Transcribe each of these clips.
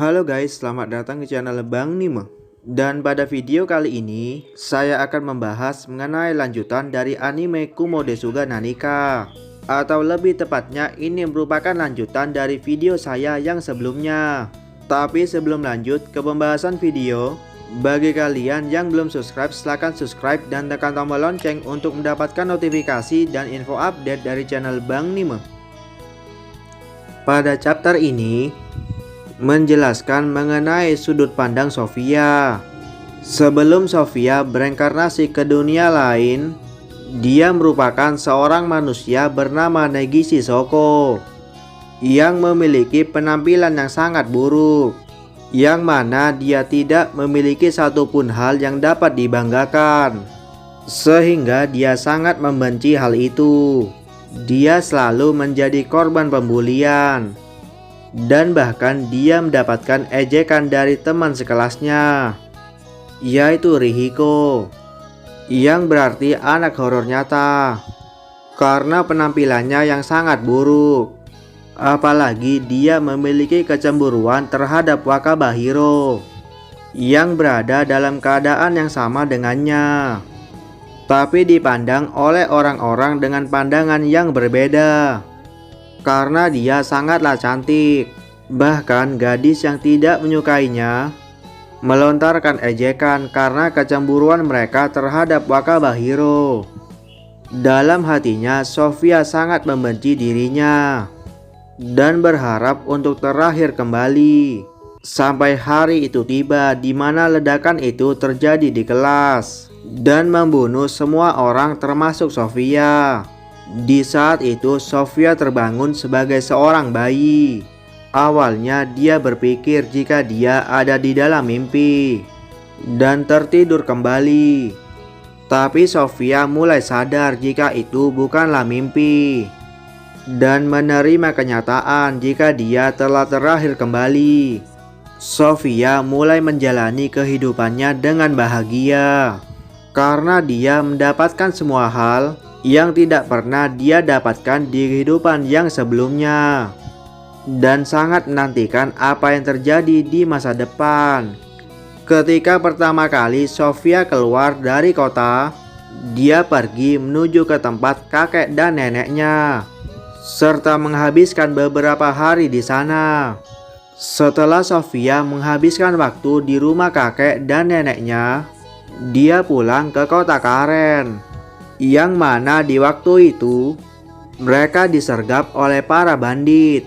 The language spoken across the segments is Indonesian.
Halo guys, selamat datang ke channel Bang Nime. Dan pada video kali ini, saya akan membahas mengenai lanjutan dari anime Kumo Desuga Nanika. Atau lebih tepatnya, ini merupakan lanjutan dari video saya yang sebelumnya. Tapi sebelum lanjut ke pembahasan video, bagi kalian yang belum subscribe, silahkan subscribe dan tekan tombol lonceng untuk mendapatkan notifikasi dan info update dari channel Bang Nime. Pada chapter ini, menjelaskan mengenai sudut pandang Sofia. Sebelum Sofia bereinkarnasi ke dunia lain, dia merupakan seorang manusia bernama Negishi Shoko yang memiliki penampilan yang sangat buruk, yang mana dia tidak memiliki satupun hal yang dapat dibanggakan, sehingga dia sangat membenci hal itu. Dia selalu menjadi korban pembulian, dan bahkan dia mendapatkan ejekan dari teman sekelasnya, yaitu Rihiko, yang berarti anak horor nyata, karena penampilannya yang sangat buruk. Apalagi dia memiliki kecemburuan terhadap Wakabahiro yang berada dalam keadaan yang sama dengannya, tapi dipandang oleh orang-orang dengan pandangan yang berbeda. Karena dia sangatlah cantik, bahkan gadis yang tidak menyukainya melontarkan ejekan karena kecemburuan mereka terhadap Wakabahiro. Dalam hatinya, Sofia sangat membenci dirinya dan berharap untuk terakhir kembali. Sampai hari itu tiba di mana ledakan itu terjadi di kelas dan membunuh semua orang termasuk Sofia. Di saat itu Sofia terbangun sebagai seorang bayi. Awalnya dia berpikir jika dia ada di dalam mimpi dan tertidur kembali. Tapi Sofia mulai sadar jika itu bukanlah mimpi dan menerima kenyataan jika dia telah terakhir kembali. Sofia mulai menjalani kehidupannya dengan bahagia karena dia mendapatkan semua hal yang tidak pernah dia dapatkan di kehidupan yang sebelumnya, dan sangat menantikan apa yang terjadi di masa depan. Ketika pertama kali Sofia keluar dari kota, dia pergi menuju ke tempat kakek dan neneknya, serta menghabiskan beberapa hari di sana. Setelah Sofia menghabiskan waktu di rumah kakek dan neneknya, dia pulang ke kota Karen, yang mana di waktu itu mereka disergap oleh para bandit.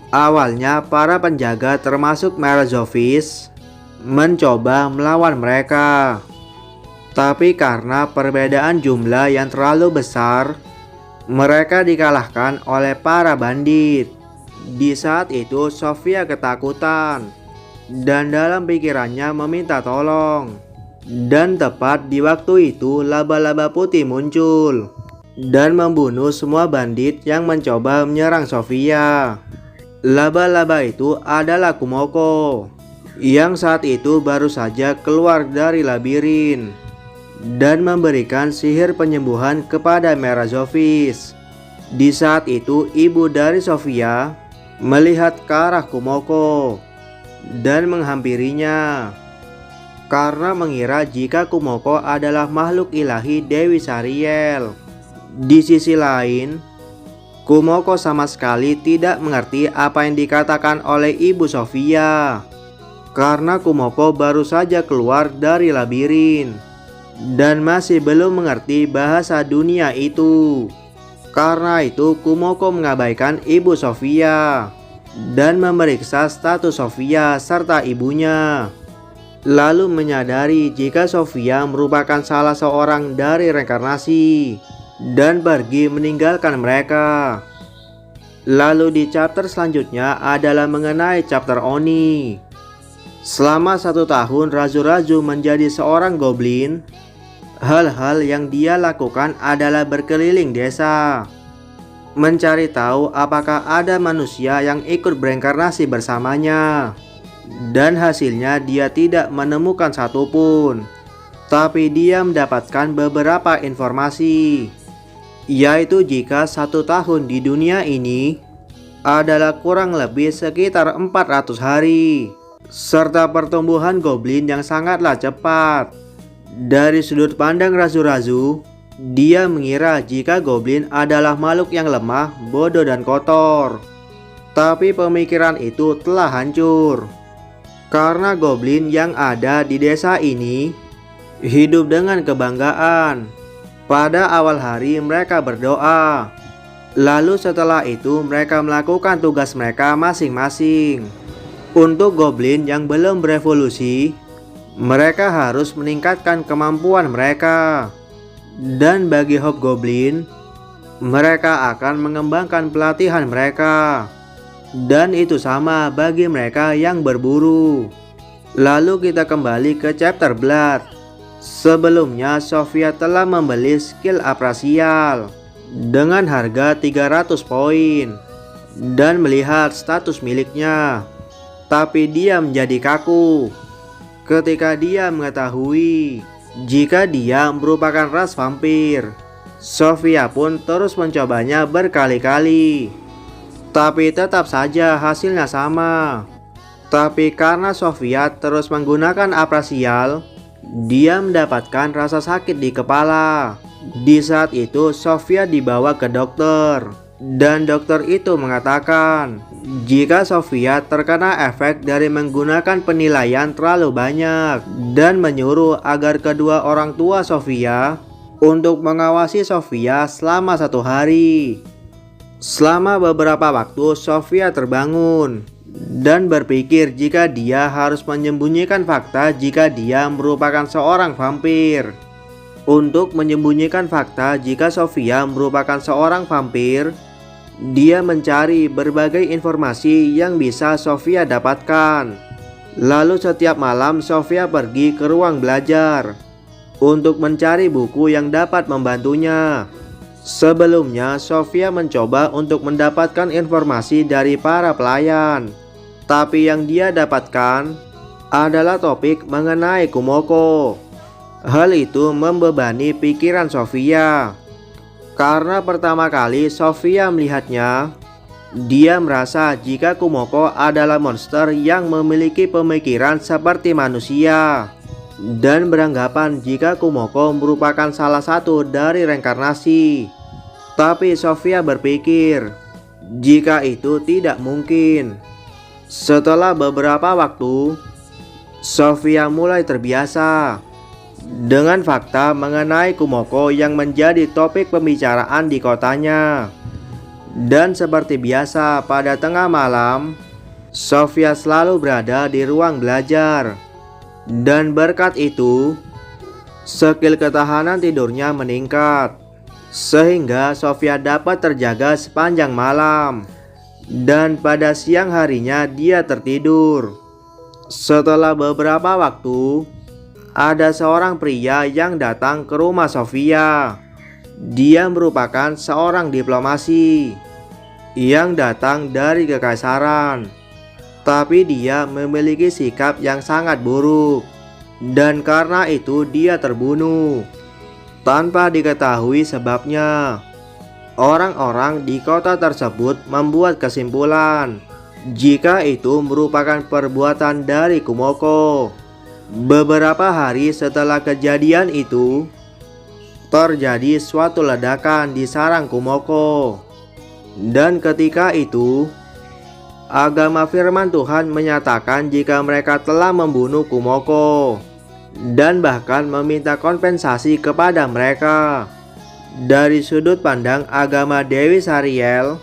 Awalnya para penjaga termasuk Merzovic mencoba melawan mereka, tapi karena perbedaan jumlah yang terlalu besar, mereka dikalahkan oleh para bandit. Di saat itu Sofia ketakutan dan dalam pikirannya meminta tolong. Dan tepat di waktu itu laba-laba putih muncul dan membunuh semua bandit yang mencoba menyerang Sofia. Laba-laba itu adalah Kumoko, yang saat itu baru saja keluar dari labirin dan memberikan sihir penyembuhan kepada Merzovic. Di saat itu ibu dari Sofia melihat ke arah Kumoko dan menghampirinya karena mengira jika Kumoko adalah makhluk ilahi Dewi Sariel. Di sisi lain, Kumoko sama sekali tidak mengerti apa yang dikatakan oleh ibu Sofia, karena Kumoko baru saja keluar dari labirin dan masih belum mengerti bahasa dunia itu. Karena itu Kumoko mengabaikan ibu Sofia dan memeriksa status Sofia serta ibunya, lalu menyadari jika Sofia merupakan salah seorang dari reinkarnasi dan pergi meninggalkan mereka. Lalu di chapter selanjutnya adalah mengenai chapter Oni. Selama 1 tahun Razu-Razu menjadi seorang goblin, hal-hal yang dia lakukan adalah berkeliling desa, mencari tahu apakah ada manusia yang ikut bereinkarnasi bersamanya. Dan hasilnya dia tidak menemukan satupun, tapi dia mendapatkan beberapa informasi, yaitu jika 1 tahun di dunia ini adalah kurang lebih sekitar 400 hari. serta pertumbuhan goblin yang sangatlah cepat. Dari sudut pandang razu-razu, dia mengira jika goblin adalah makhluk yang lemah, bodoh dan kotor. Tapi pemikiran itu telah hancur. Karena goblin yang ada di desa ini hidup dengan kebanggaan. Pada awal hari mereka berdoa. Lalu setelah itu mereka melakukan tugas mereka masing-masing. Untuk goblin yang belum berevolusi, mereka harus meningkatkan kemampuan mereka. Dan bagi hobgoblin, mereka akan mengembangkan pelatihan mereka. Dan itu sama bagi mereka yang berburu. Lalu kita kembali ke chapter Blood. Sebelumnya Sofia telah membeli skill aprasial dengan harga 300 poin dan melihat status miliknya. Tapi dia menjadi kaku ketika dia mengetahui jika dia merupakan ras vampir. Sofia pun terus mencobanya berkali-kali, tapi tetap saja hasilnya sama. Tapi karena Sofia terus menggunakan aprasial, dia mendapatkan rasa sakit di kepala. Di saat itu Sofia dibawa ke dokter, dan dokter itu mengatakan jika Sofia terkena efek dari menggunakan penilaian terlalu banyak, dan menyuruh agar kedua orang tua Sofia untuk mengawasi Sofia selama 1 hari. Selama beberapa waktu Sofia terbangun dan berpikir jika dia harus menyembunyikan fakta jika dia merupakan seorang vampir. Untuk menyembunyikan fakta jika Sofia merupakan seorang vampir, dia mencari berbagai informasi yang bisa Sofia dapatkan. Lalu setiap malam Sofia pergi ke ruang belajar untuk mencari buku yang dapat membantunya. Sebelumnya Sofia mencoba untuk mendapatkan informasi dari para pelayan, tapi yang dia dapatkan adalah topik mengenai Kumoko. Hal itu membebani pikiran Sofia. Karena pertama kali Sofia melihatnya, dia merasa jika Kumoko adalah monster yang memiliki pemikiran seperti manusia, dan beranggapan jika Kumoko merupakan salah satu dari reinkarnasi. Tapi Sofia berpikir jika itu tidak mungkin. Setelah beberapa waktu, Sofia mulai terbiasa dengan fakta mengenai Kumoko yang menjadi topik pembicaraan di kotanya. Dan seperti biasa pada tengah malam, Sofia selalu berada di ruang belajar. Dan berkat itu, skill ketahanan tidurnya meningkat, sehingga Sofia dapat terjaga sepanjang malam. Dan pada siang harinya dia tertidur. Setelah beberapa waktu, ada seorang pria yang datang ke rumah Sofia. Dia merupakan seorang diplomasi yang datang dari kekaisaran, tapi dia memiliki sikap yang sangat buruk, dan karena itu dia terbunuh tanpa diketahui sebabnya. Orang-orang di kota tersebut membuat kesimpulan jika itu merupakan perbuatan dari Kumoko. Beberapa hari setelah kejadian itu, terjadi suatu ledakan di sarang Kumoko. Dan ketika itu, agama firman Tuhan menyatakan jika mereka telah membunuh Kumoko, dan bahkan meminta kompensasi kepada mereka. Dari sudut pandang agama Dewi Sariel,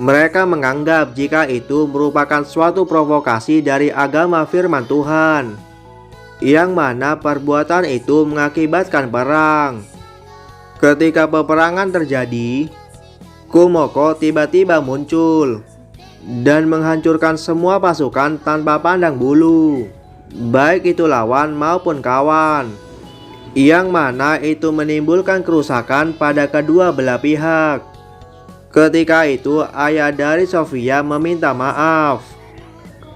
mereka menganggap jika itu merupakan suatu provokasi dari agama firman Tuhan, yang mana perbuatan itu mengakibatkan perang. Ketika peperangan terjadi, Kumoko tiba-tiba muncul dan menghancurkan semua pasukan tanpa pandang bulu, baik itu lawan maupun kawan, yang mana itu menimbulkan kerusakan pada kedua belah pihak. Ketika itu ayah dari Sofia meminta maaf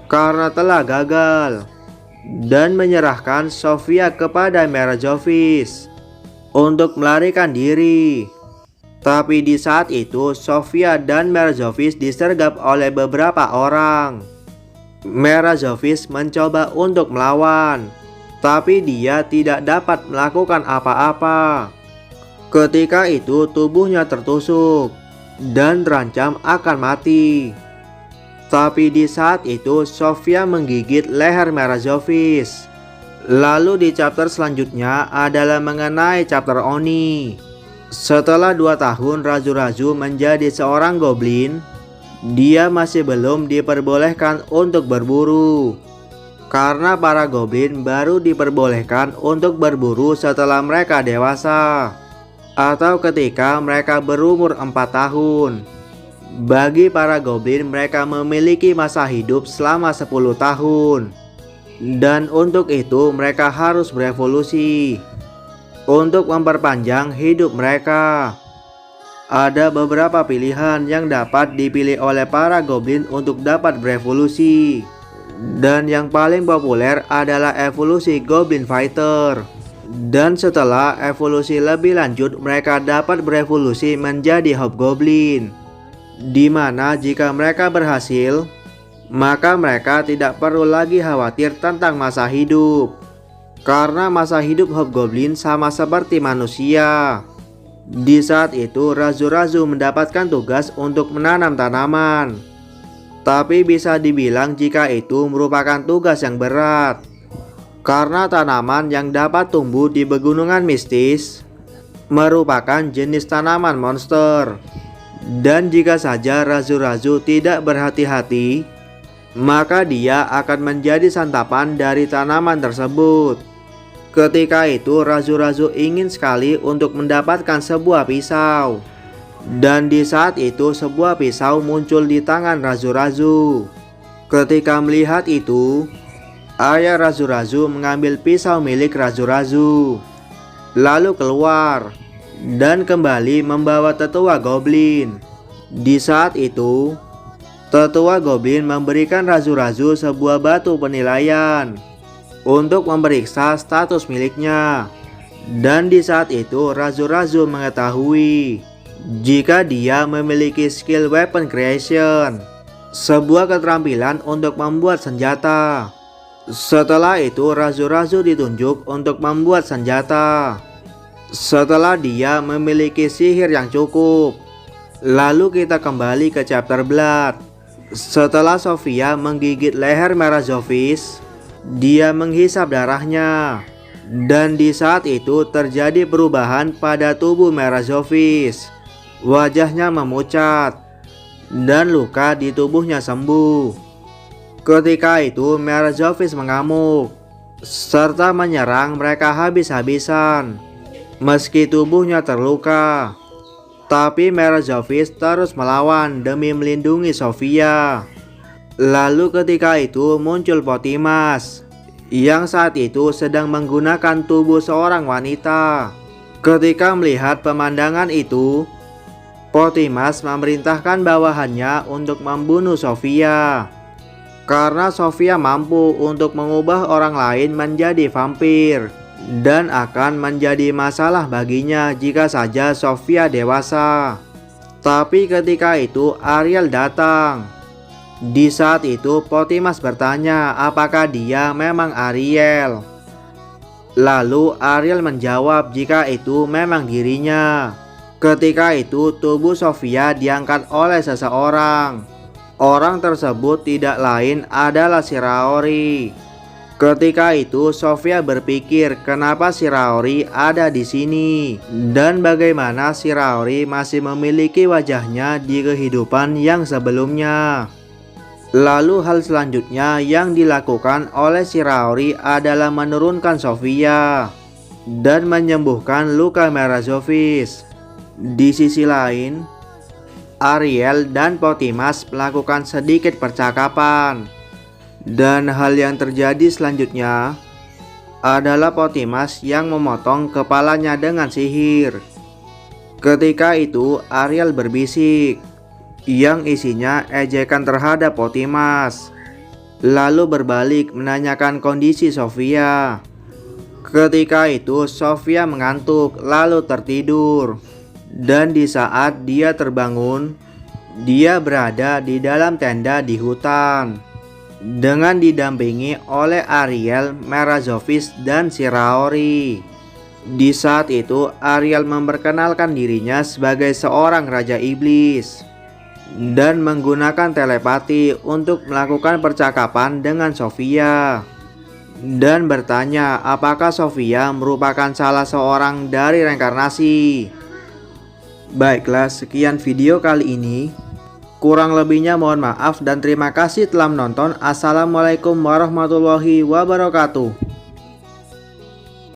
karena telah gagal dan menyerahkan Sofia kepada Merzovis untuk melarikan diri. Tapi di saat itu Sofia dan Merzovis disergap oleh beberapa orang. Merazovic mencoba untuk melawan, tapi dia tidak dapat melakukan apa-apa. Ketika itu tubuhnya tertusuk dan terancam akan mati. Tapi di saat itu Sofia menggigit leher Merazovic. Lalu di chapter selanjutnya adalah mengenai chapter Oni. Setelah 2 tahun Razu-Razu menjadi seorang goblin, dia masih belum diperbolehkan untuk berburu. Karena para goblin baru diperbolehkan untuk berburu setelah mereka dewasa, atau ketika mereka berumur 4 tahun. Bagi para goblin mereka memiliki masa hidup selama 10 tahun. Dan untuk itu mereka harus berevolusi untuk memperpanjang hidup mereka. Ada beberapa pilihan yang dapat dipilih oleh para goblin untuk dapat berevolusi. Dan yang paling populer adalah evolusi Goblin Fighter. Dan setelah evolusi lebih lanjut mereka dapat berevolusi menjadi Hobgoblin, di mana jika mereka berhasil, maka mereka tidak perlu lagi khawatir tentang masa hidup. Karena masa hidup Hobgoblin sama seperti manusia. Di saat itu Razu-Razu mendapatkan tugas untuk menanam tanaman. Tapi bisa dibilang jika itu merupakan tugas yang berat. Karena tanaman yang dapat tumbuh di pegunungan mistis merupakan jenis tanaman monster. Dan jika saja Razu-Razu tidak berhati-hati, maka dia akan menjadi santapan dari tanaman tersebut. Ketika itu Razu-Razu ingin sekali untuk mendapatkan sebuah pisau. Dan di saat itu sebuah pisau muncul di tangan Razu-Razu. Ketika melihat itu, ayah Razu-Razu mengambil pisau milik Razu-Razu, lalu keluar dan kembali membawa tetua goblin. Di saat itu, tetua goblin memberikan Razu-Razu sebuah batu penilaian untuk memeriksa status miliknya. Dan di saat itu Razu-Razu mengetahui jika dia memiliki skill weapon creation, sebuah keterampilan untuk membuat senjata. Setelah itu Razu-Razu ditunjuk untuk membuat senjata. Setelah dia memiliki sihir yang cukup, lalu kita kembali ke chapter Blood. Setelah Sofia menggigit leher Merazovic, dia menghisap darahnya. Dan di saat itu terjadi perubahan pada tubuh Merazovic. Wajahnya memucat dan luka di tubuhnya sembuh. Ketika itu Merazovic mengamuk serta menyerang mereka habis-habisan. Meski tubuhnya terluka, tapi Merazovic terus melawan demi melindungi Sofia. Lalu ketika itu muncul Potimas yang saat itu sedang menggunakan tubuh seorang wanita. Ketika melihat pemandangan itu, Potimas memerintahkan bawahannya untuk membunuh Sofia. Karena Sofia mampu untuk mengubah orang lain menjadi vampir, dan akan menjadi masalah baginya jika saja Sofia dewasa. Tapi ketika itu Ariel datang. Di saat itu Potimas bertanya apakah dia memang Ariel. Lalu Ariel menjawab jika itu memang dirinya. Ketika itu tubuh Sofia diangkat oleh seseorang. Orang tersebut tidak lain adalah Shiraori. Ketika itu Sofia berpikir kenapa Shiraori ada di sini dan bagaimana Shiraori masih memiliki wajahnya di kehidupan yang sebelumnya. Lalu hal selanjutnya yang dilakukan oleh Shiraori adalah menurunkan Sofia dan menyembuhkan luka Merazovic. Di sisi lain, Ariel dan Potimas melakukan sedikit percakapan. Dan hal yang terjadi selanjutnya adalah Potimas yang memotong kepalanya dengan sihir. Ketika itu Ariel berbisik yang isinya ejekan terhadap Potimas, lalu berbalik menanyakan kondisi Sofia. Ketika itu Sofia mengantuk lalu tertidur. Dan di saat dia terbangun, dia berada di dalam tenda di hutan. dengan didampingi oleh Ariel, Merazovic, dan Shiraori. Di saat itu, Ariel memperkenalkan dirinya sebagai seorang Raja Iblis dan menggunakan telepati untuk melakukan percakapan dengan Sofia dan bertanya apakah Sofia merupakan salah seorang dari reinkarnasi. Baiklah, sekian video kali ini. Kurang lebihnya mohon maaf dan terima kasih telah menonton. Assalamualaikum warahmatullahi wabarakatuh.